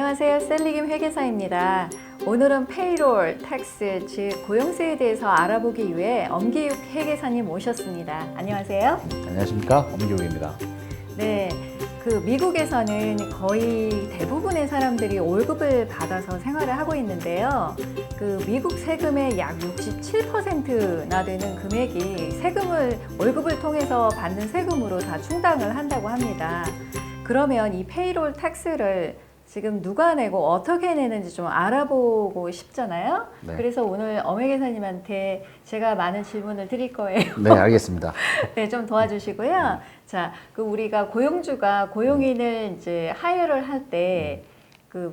안녕하세요. 셀리김 회계사입니다. 오늘은 페이롤, 텍스, 즉 고용세에 대해서 알아보기 위해 엄기욱 회계사님 모셨습니다. 안녕하세요. 안녕하십니까, 엄기욱입니다. 네, 미국에서는 거의 대부분의 사람들이 월급을 받아서 생활을 하고 있는데요. 미국 세금의 약 67%나 되는 금액이 월급을 통해서 받는 세금으로 다 충당을 한다고 합니다. 그러면 이 페이롤 텍스를 지금 누가 내고 어떻게 내는지 좀 알아보고 싶잖아요. 네. 그래서 오늘 엄 회계사님한테 제가 많은 질문을 드릴 거예요. 네, 알겠습니다. 네, 좀 도와주시고요. 자, 우리가 고용주가 고용인을 이제 하이어를 할 때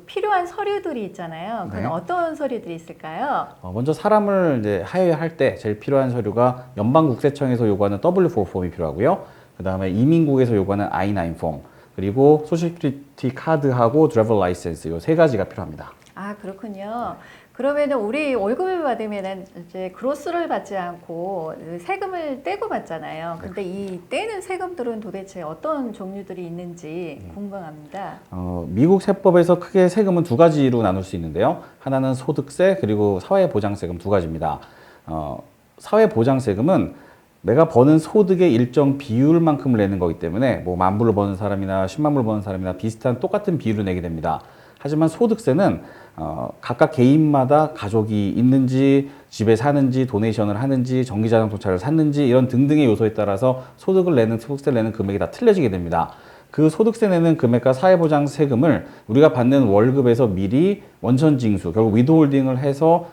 필요한 서류들이 있잖아요. 그건 네. 어떤 서류들이 있을까요? 먼저 사람을 이제 하이어할 때 제일 필요한 서류가 연방국세청에서 요구하는 W4 폼이 필요하고요. 그 다음에 이민국에서 요구하는 I9 폼, 그리고 소셜시큐리티 카드하고 드라이버 라이센스 이 세 가지가 필요합니다. 아, 그렇군요. 그러면은 우리 월급을 받으면은 이제 그로스를 받지 않고 세금을 떼고 받잖아요. 근데 이 떼는 세금들은 도대체 어떤 종류들이 있는지 궁금합니다. 미국 세법에서 크게 세금은 두 가지로 나눌 수 있는데요. 하나는 소득세, 그리고 사회보장세금 두 가지입니다. 사회보장세금은 내가 버는 소득의 일정 비율만큼을 내는 거기 때문에 뭐 10,000불을 버는 사람이나 100,000불을 버는 사람이나 비슷한 똑같은 비율을 내게 됩니다. 하지만 소득세는 각각 개인마다 가족이 있는지, 집에 사는지, 도네이션을 하는지, 전기자동차를 샀는지 이런 등등의 요소에 따라서 소득세를 내는 금액이 다 틀려지게 됩니다. 그 소득세 내는 금액과 사회보장 세금을 우리가 받는 월급에서 미리 원천징수, 결국 위도홀딩을 해서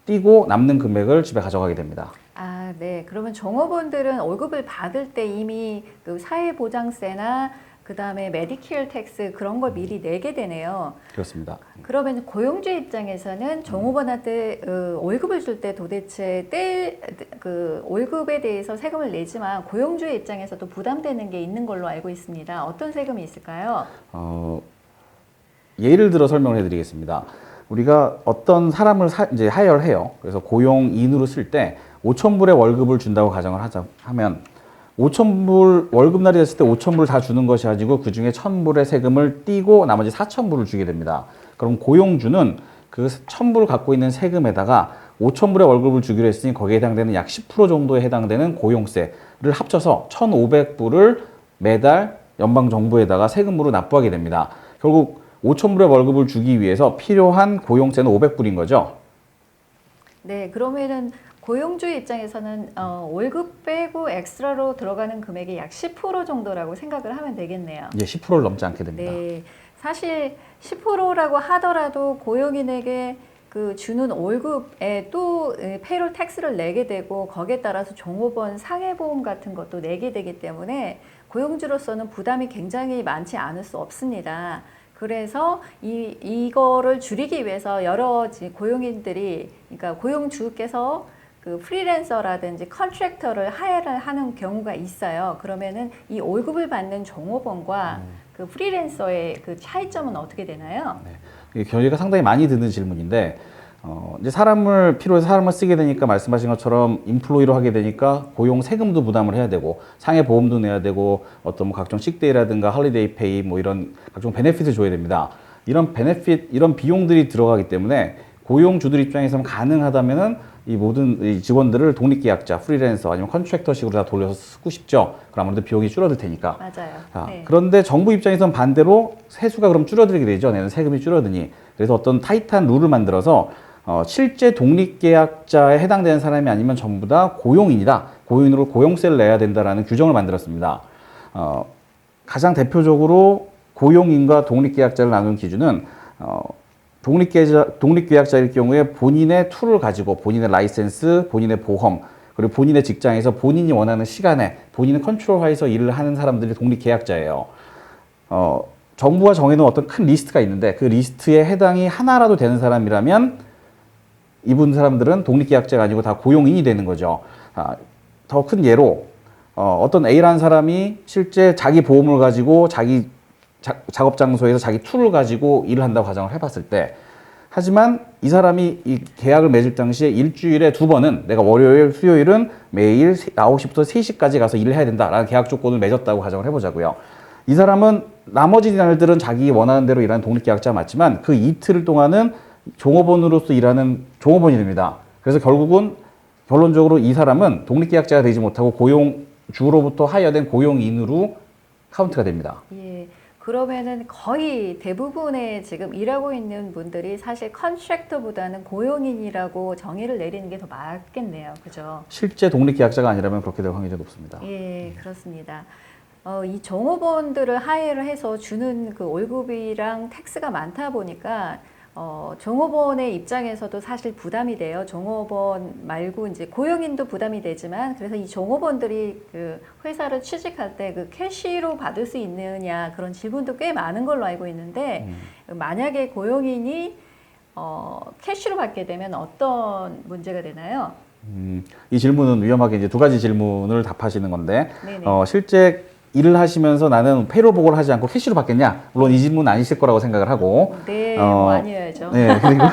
떼고 남는 금액을 집에 가져가게 됩니다. 아, 네. 그러면 종업원들은 월급을 받을 때 이미 사회보장세나 그다음에 메디케어 텍스 그런 걸 미리 내게 되네요. 그렇습니다. 그러면 고용주 입장에서는 종업원한테 월급을 줄 때 도대체 월급에 대해서 세금을 내지만 고용주의 입장에서도 부담되는 게 있는 걸로 알고 있습니다. 어떤 세금이 있을까요? 예를 들어 설명을 해드리겠습니다. 우리가 어떤 사람을 이제 하이어를 해요. 그래서 고용인으로 쓸 때 5,000불의 월급을 준다고 가정을 하면 5,000불 월급날이 됐을 때 5,000불을 다 주는 것이 아니고 그 중에 1,000불의 세금을 떼고 나머지 4,000불을 주게 됩니다. 그럼 고용주는 그 1,000불 갖고 있는 세금에다가 5,000불의 월급을 주기로 했으니 거기에 해당되는 약 10% 정도에 해당되는 고용세를 합쳐서 1,500불을 매달 연방정부에다가 세금으로 납부하게 됩니다. 결국 5,000불의 월급을 주기 위해서 필요한 고용세는 500불인 거죠. 네, 그러면은 고용주 입장에서는 월급 빼고 엑스트라로 들어가는 금액이 약 10% 정도라고 생각을 하면 되겠네요. 이제 10%를 넘지 않게 됩니다. 네, 사실 10%라고 하더라도 고용인에게 주는 월급에 또 페이롤 텍스를 내게 되고 거기에 따라서 종업원 상해보험 같은 것도 내게 되기 때문에 고용주로서는 부담이 굉장히 많지 않을 수 없습니다. 그래서 이거를 줄이기 위해서 여러 고용인들이, 그러니까 고용주께서 프리랜서라든지 컨트랙터를 하이어를 하는 경우가 있어요. 그러면은 이 월급을 받는 종업원과 프리랜서의 차이점은 어떻게 되나요? 네. 결의가 상당히 많이 드는 질문인데, 이제 필요해서 사람을 쓰게 되니까 말씀하신 것처럼 인플로이로 하게 되니까 고용 세금도 부담을 해야 되고, 상해 보험도 내야 되고, 어떤 뭐 각종 식데이라든가 할리데이 페이 뭐 이런 각종 베네핏을 줘야 됩니다. 이런 비용들이 들어가기 때문에 고용주들 입장에서는 가능하다면은 이 모든 직원들을 독립계약자, 프리랜서 아니면 컨트랙터식으로 다 돌려서 쓰고 싶죠. 그럼 아무래도 비용이 줄어들 테니까. 맞아요. 네. 그런데 정부 입장에서는 반대로 세수가 그럼 줄어들게 되죠. 내는 세금이 줄어드니. 그래서 어떤 타이트한 룰을 만들어서 실제 독립계약자에 해당되는 사람이 아니면 전부 다 고용인이다. 고용인으로 고용세를 내야 된다라는 규정을 만들었습니다. 가장 대표적으로 고용인과 독립계약자를 나누는 기준은 독립계약자일 경우에 본인의 툴을 가지고 본인의 라이센스, 본인의 보험, 그리고 본인의 직장에서 본인이 원하는 시간에 본인의 컨트롤하에서 일을 하는 사람들이 독립계약자예요. 정부가 정해놓은 어떤 큰 리스트가 있는데 그 리스트에 해당이 하나라도 되는 사람이라면 이분 사람들은 독립계약자가 아니고 다 고용인이 되는 거죠. 더 큰 예로 어떤 A라는 사람이 실제 자기 보험을 가지고 자기 작업 장소에서 자기 툴을 가지고 일을 한다고 가정을 해봤을 때, 하지만 이 사람이 이 계약을 맺을 당시에 일주일에 2번은 내가 월요일, 수요일은 매일 9시부터 3시까지 가서 일을 해야 된다라는 계약 조건을 맺었다고 가정을 해보자고요. 이 사람은 나머지 날들은 자기 원하는 대로 일하는 독립계약자 맞지만 그 이틀 동안은 종업원으로서 일하는 종업원이 됩니다. 그래서 결국은 결론적으로 이 사람은 독립계약자가 되지 못하고 고용주로부터 하여된 고용인으로 카운트가 됩니다. 예. 그러면은 거의 대부분의 지금 일하고 있는 분들이 사실 컨트랙터보다는 고용인이라고 정의를 내리는 게 더 맞겠네요. 그죠? 실제 독립계약자가 아니라면 그렇게 될 확률이 높습니다. 예, 그렇습니다. 이 종업원들을 하이어를 해서 주는 그 월급이랑 텍스가 많다 보니까 종업원의 입장에서도 사실 부담이 돼요. 종업원 말고 이제 고용인도 부담이 되지만 그래서 이 종업원들이 그 회사를 취직할 때 그 캐시로 받을 수 있느냐 그런 질문도 꽤 많은 걸로 알고 있는데 만약에 고용인이 캐시로 받게 되면 어떤 문제가 되나요? 이 질문은 위험하게 이제 두 가지 질문을 답하시는 건데, 네네. 실제 일을 하시면서 나는 페이롤 보고를 하지 않고 캐시로 받겠냐? 물론 이 질문은 아니실 거라고 생각을 하고, 네, 뭐 아니어야죠. 네, 그리고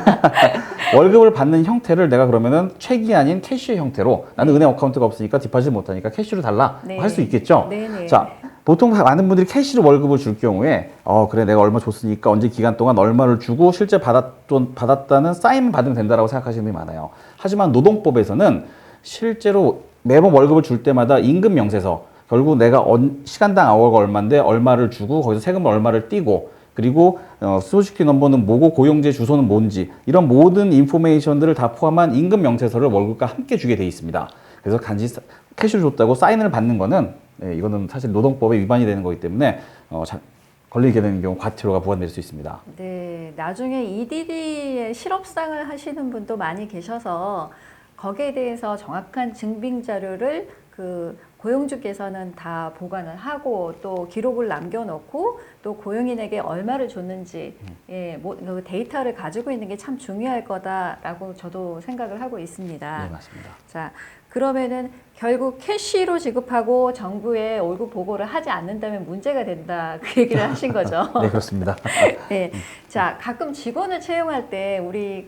월급을 받는 형태를 내가 그러면은 책이 아닌 캐시의 형태로 나는 은행 어카운트가 없으니까 디파짓 못하니까 캐시로 달라 네. 할 수 있겠죠. 네네. 자, 보통 많은 분들이 캐시로 월급을 줄 경우에 그래 내가 얼마 줬으니까 언제 기간 동안 얼마를 주고 실제 받았다는 사인만 받으면 된다라고 생각하시는 분이 많아요. 하지만 노동법에서는 실제로 매번 월급을 줄 때마다 임금 명세서 결국 내가 시간당 아워가 얼마인데 얼마를 주고 거기서 세금을 얼마를 떼고 그리고 소식키 넘버는 뭐고 고용제 주소는 뭔지 이런 모든 인포메이션들을 다 포함한 임금 명세서를 월급과 함께 주게 돼 있습니다. 그래서 단지 캐시를 줬다고 사인을 받는 거는 이거는 사실 노동법에 위반이 되는 거기 때문에 걸리게 되는 경우 과태료가 부과될 수 있습니다. 네, 나중에 EDD의 실업상을 하시는 분도 많이 계셔서 거기에 대해서 정확한 증빙 자료를 그 고용주께서는 다 보관을 하고 또 기록을 남겨놓고 또 고용인에게 얼마를 줬는지 그 데이터를 가지고 있는 게 참 중요할 거다라고 저도 생각을 하고 있습니다. 네, 맞습니다. 자, 그러면은 결국 캐시로 지급하고 정부에 월급 보고를 하지 않는다면 문제가 된다 그 얘기를 하신 거죠. 네, 그렇습니다. 네, 자 가끔 직원을 채용할 때 우리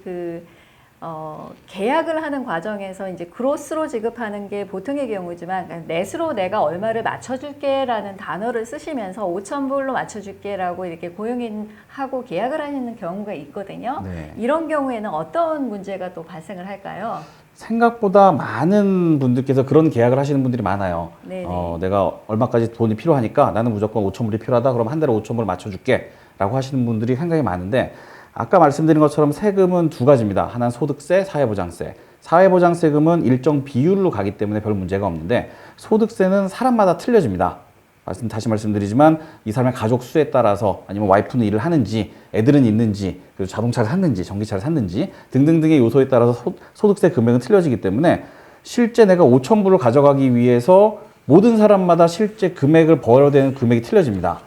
계약을 하는 과정에서 이제 그로스로 지급하는 게 보통의 경우지만 넷으로 내가 얼마를 맞춰줄게라는 단어를 쓰시면서 5,000불로 맞춰줄게라고 이렇게 고용인하고 계약을 하시는 경우가 있거든요. 네. 이런 경우에는 어떤 문제가 또 발생을 할까요? 생각보다 많은 분들께서 그런 계약을 하시는 분들이 많아요. 네네. 내가 얼마까지 돈이 필요하니까 나는 무조건 5,000불이 필요하다. 그럼 한 달에 5,000불 맞춰줄게. 라고 하시는 분들이 상당히 많은데 아까 말씀드린 것처럼 세금은 두 가지입니다. 하나는 소득세, 사회보장세. 사회보장세금은 일정 비율로 가기 때문에 별 문제가 없는데 소득세는 사람마다 틀려집니다. 다시 말씀드리지만 이 사람의 가족 수에 따라서 아니면 와이프는 일을 하는지 애들은 있는지 그리고 자동차를 샀는지 전기차를 샀는지 등등등의 요소에 따라서 소득세 금액은 틀려지기 때문에 실제 내가 5,000불을 가져가기 위해서 모든 사람마다 실제 금액을 벌어야 되는 금액이 틀려집니다.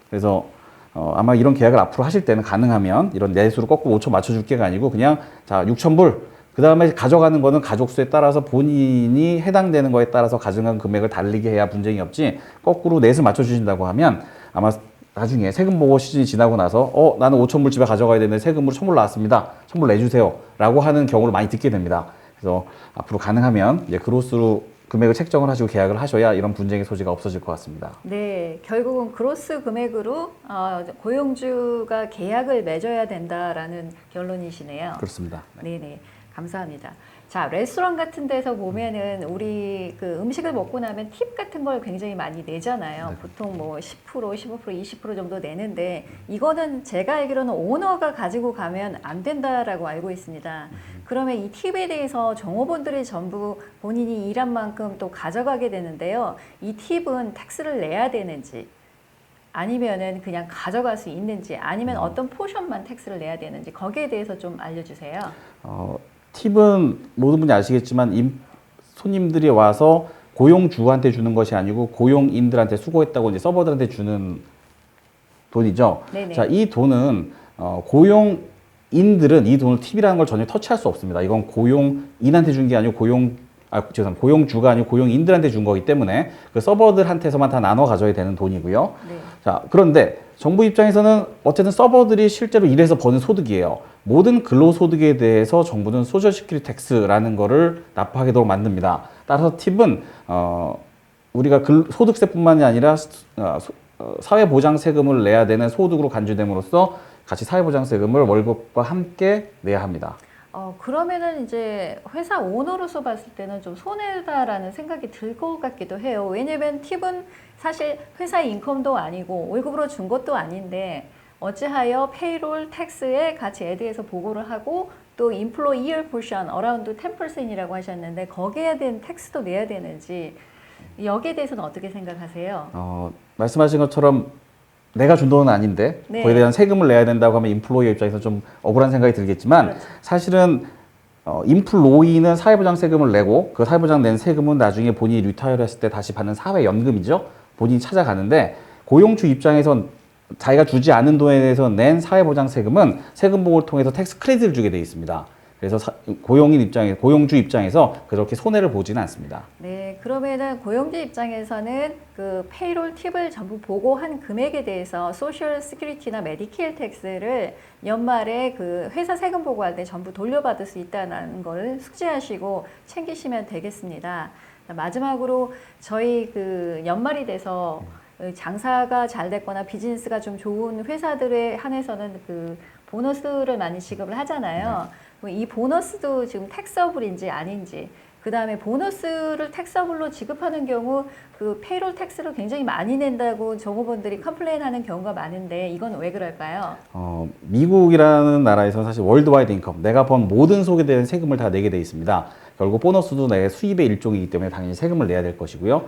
그래서 아마 이런 계약을 앞으로 하실 때는 가능하면 이런 내수로 거꾸로 5,000 맞춰줄게가 아니고 그냥 자 6,000불 그 다음에 가져가는 거는 가족 수에 따라서 본인이 해당되는 거에 따라서 가져간 금액을 달리게 해야 분쟁이 없지 거꾸로 넷을 맞춰주신다고 하면 아마 나중에 세금 보고 시즌이 지나고 나서 나는 5,000불 집에 가져가야 되는데 세금으로 1,000불 나왔습니다. 1,000불 내주세요 라고 하는 경우를 많이 듣게 됩니다. 그래서 앞으로 가능하면 이제 그로스로 금액을 책정을 하시고 계약을 하셔야 이런 분쟁의 소지가 없어질 것 같습니다. 네, 결국은 그로스 금액으로 고용주가 계약을 맺어야 된다라는 결론이시네요. 그렇습니다. 네. 네네, 감사합니다. 자, 레스토랑 같은 데서 보면은 우리 그 음식을 먹고 나면 팁 같은 걸 굉장히 많이 내잖아요. 네. 보통 뭐 10%, 15%, 20% 정도 내는데 이거는 제가 알기로는 오너가 가지고 가면 안 된다라고 알고 있습니다. 그러면 이 팁에 대해서 종업원들이 전부 본인이 일한 만큼 또 가져가게 되는데요. 이 팁은 텍스를 내야 되는지 아니면은 그냥 가져갈 수 있는지 아니면 어떤 포션만 텍스를 내야 되는지 거기에 대해서 좀 알려주세요. 팁은 모든 분이 아시겠지만 손님들이 와서 고용주한테 주는 것이 아니고 고용인들한테 수고했다고 이제 서버들한테 주는 돈이죠. 네네. 자, 이 돈은 고용인들은 이 돈을 팁이라는 걸 전혀 터치할 수 없습니다. 이건 고용인한테 준 게 아니고 고용주가 아니고 고용인들한테 준 거기 때문에 그 서버들한테서만 다 나눠 가져야 되는 돈이고요. 네. 자, 그런데 정부 입장에서는 어쨌든 서버들이 실제로 일해서 버는 소득이에요. 모든 근로소득에 대해서 정부는 소셜 시큐리티 텍스라는 거를 납부하도록 만듭니다. 따라서 팁은 우리가 소득세뿐만이 아니라 사회보장 세금을 내야 되는 소득으로 간주됨으로써 같이 사회보장 세금을 월급과 함께 내야 합니다. 그러면은 이제 회사 오너로서 봤을 때는 좀 손해다라는 생각이 들 것 같기도 해요. 왜냐면 팁은 사실 회사 인컴도 아니고 월급으로 준 것도 아닌데 어찌하여 페이롤 텍스에 같이 애드해서 보고를 하고 또 employer portion around 10%이라고 하셨는데 거기에 대한 텍스도 내야 되는지 여기에 대해서는 어떻게 생각하세요? 말씀하신 것처럼 내가 준 돈은 아닌데 네. 거기에 대한 세금을 내야 된다고 하면 인플로이 입장에서 좀 억울한 생각이 들겠지만 그렇죠. 사실은 인플로이는 사회보장 세금을 내고 그 사회보장 낸 세금은 나중에 본인이 리타이어를 했을 때 다시 받는 사회연금이죠. 본인이 찾아가는데 고용주 입장에선 자기가 주지 않은 돈에 대해서 낸 사회보장 세금은 세금 보고를 통해서 텍스 크레딧을 주게 되어 있습니다. 그래서 고용주 입장에서 그렇게 손해를 보지는 않습니다. 네, 그러면은 고용주 입장에서는 그 페이롤 팁을 전부 보고한 금액에 대해서 소셜 시큐리티나 메디케어 텍스를 연말에 그 회사 세금 보고할 때 전부 돌려받을 수 있다는 걸 숙지하시고 챙기시면 되겠습니다. 마지막으로 저희 그 연말이 돼서 장사가 잘 됐거나 비즈니스가 좀 좋은 회사들에 한해서는 그 보너스를 많이 지급을 하잖아요. 이 보너스도 지금 텍서블인지 아닌지, 그 다음에 보너스를 텍서블로 지급하는 경우 그 페이롤 텍스를 굉장히 많이 낸다고 종업원들이 컴플레인하는 경우가 많은데 이건 왜 그럴까요? 미국이라는 나라에서 사실 월드와이드 인컴, 내가 번 모든 소득에 대한 세금을 다 내게 돼 있습니다. 결국 보너스도 내 수입의 일종이기 때문에 당연히 세금을 내야 될 것이고요.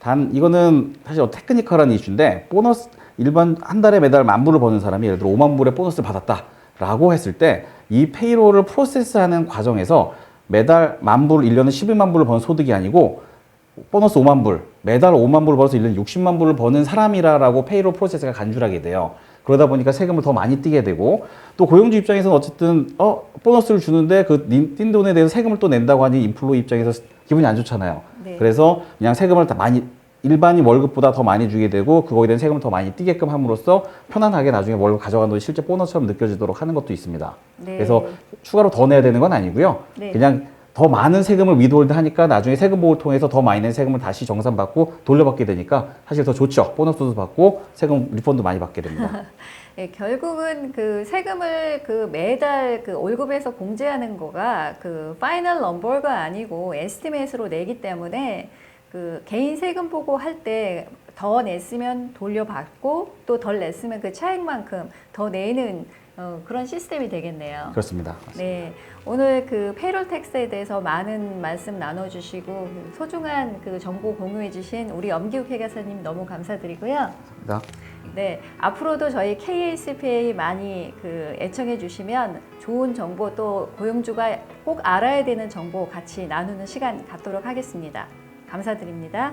단 이거는 사실 테크니컬한 이슈인데 보너스 일반 한 달에 매달 10,000불을 버는 사람이 예를 들어 50,000불의 보너스를 받았다라고 했을 때 이 페이롤을 프로세스하는 과정에서 매달 10,000불, 1년에 120,000불을 버는 소득이 아니고 보너스 50,000불, 매달 50,000불을 벌어서 1년에 600,000불을 버는 사람이라고 페이롤 프로세스가 간주하게 돼요. 그러다 보니까 세금을 더 많이 떼게 되고 또 고용주 입장에서는 어쨌든 보너스를 주는데 그 뛴 돈에 대해서 세금을 또 낸다고 하니 인플로이 입장에서 기분이 안 좋잖아요. 네. 그래서 그냥 세금을 다 많이 일반인 월급보다 더 많이 주게 되고 그거에 대한 세금을 더 많이 떼게끔 함으로써 편안하게 나중에 월급 가져간 돈이 실제 보너스처럼 느껴지도록 하는 것도 있습니다. 네. 그래서 추가로 더 내야 되는 건 아니고요. 네. 그냥 더 많은 세금을 위드홀드 하니까 나중에 세금 보호를 통해서 더 많이 낸 세금을 다시 정산받고 돌려받게 되니까 사실 더 좋죠. 보너스도 받고 세금 리펀드 많이 받게 됩니다. 네, 결국은 그 세금을 그 매달 그 월급에서 공제하는 거가 그 파이널 넘버가 아니고 에스티메이트로 내기 때문에 그 개인 세금 보고 할 때 더 냈으면 돌려받고 또 덜 냈으면 그 차액만큼 더 내는 그런 시스템이 되겠네요. 그렇습니다. 네, 오늘 그 페이롤 텍스에 대해서 많은 말씀 나눠주시고 소중한 그 정보 공유해주신 우리 엄기욱 회계사님 너무 감사드리고요. 감사합니다. 네, 앞으로도 저희 KACPA 많이 그 애청해 주시면 좋은 정보 또 고용주가 꼭 알아야 되는 정보 같이 나누는 시간 갖도록 하겠습니다. 감사드립니다.